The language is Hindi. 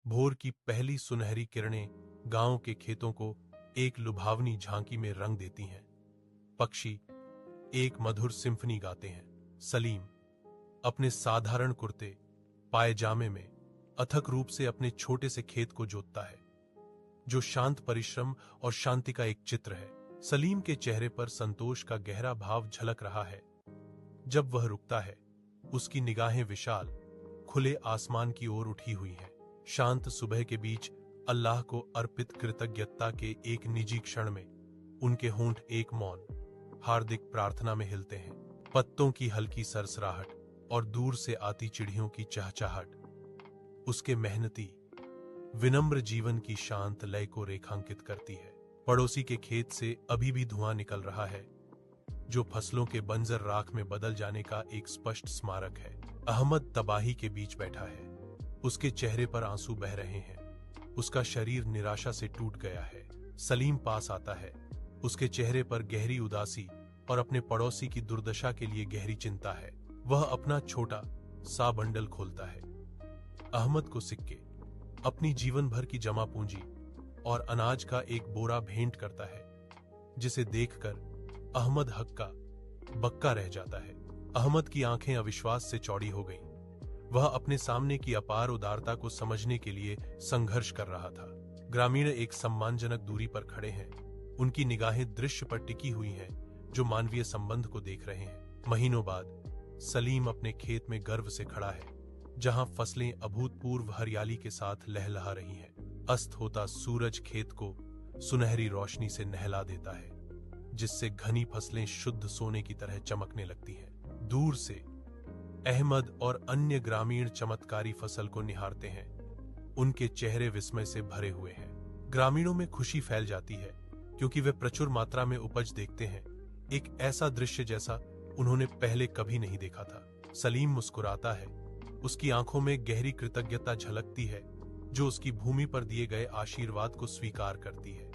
भोर की पहली सुनहरी किरणें गांव के खेतों को एक लुभावनी झांकी में रंग देती हैं। पक्षी एक मधुर सिम्फनी गाते हैं। सलीम अपने साधारण कुर्ते पायजामे में अथक रूप से अपने छोटे से खेत को जोतता है, जो शांत परिश्रम और शांति का एक चित्र है। सलीम के चेहरे पर संतोष का गहरा भाव झलक रहा है। जब वह रुकता है, उसकी निगाहें विशाल खुले आसमान की ओर उठी हुई हैं। शांत सुबह के बीच अल्लाह को अर्पित कृतज्ञता के एक निजी क्षण में उनके होंठ एक मौन हार्दिक प्रार्थना में हिलते हैं। पत्तों की हल्की सरसराहट और दूर से आती चिड़ियों की चहचहाट उसके मेहनती विनम्र जीवन की शांत लय को रेखांकित करती है। पड़ोसी के खेत से अभी भी धुआं निकल रहा है, जो फसलों के बंजर राख में बदल जाने का एक स्पष्ट स्मारक है। अहमद तबाही के बीच बैठा है, उसके चेहरे पर आंसू बह रहे हैं, उसका शरीर निराशा से टूट गया है। सलीम पास आता है, उसके चेहरे पर गहरी उदासी और अपने पड़ोसी की दुर्दशा के लिए गहरी चिंता है। वह अपना छोटा सा बंडल खोलता है, अहमद को सिक्के, अपनी जीवन भर की जमा पूंजी और अनाज का एक बोरा भेंट करता है, जिसे देखकर अहमद हक्का बक्का रह जाता है। अहमद की आंखें अविश्वास से चौड़ी हो गईं। वह अपने सामने की अपार उदारता को समझने के लिए संघर्ष कर रहा था। ग्रामीण एक सम्मानजनक दूरी पर खड़े हैं, उनकी निगाहें दृश्य पर टिकी हुई हैं, जो मानवीय संबंध को देख रहे हैं। महीनों बाद सलीम अपने खेत में गर्व से खड़ा है, जहां फसलें अभूतपूर्व हरियाली के साथ लहलहा रही हैं। अस्त होता सूरज खेत को सुनहरी रोशनी से नहला देता है, जिससे घनी फसलें शुद्ध सोने की तरह चमकने लगती हैं। दूर से अहमद और अन्य ग्रामीण चमत्कारी फसल को निहारते हैं, उनके चेहरे विस्मय से भरे हुए हैं। ग्रामीणों में खुशी फैल जाती है, क्योंकि वे प्रचुर मात्रा में उपज देखते हैं, एक ऐसा दृश्य जैसा उन्होंने पहले कभी नहीं देखा था। सलीम मुस्कुराता है, उसकी आंखों में गहरी कृतज्ञता झलकती है, जो उसकी भूमि पर दिए गए आशीर्वाद को स्वीकार करती है।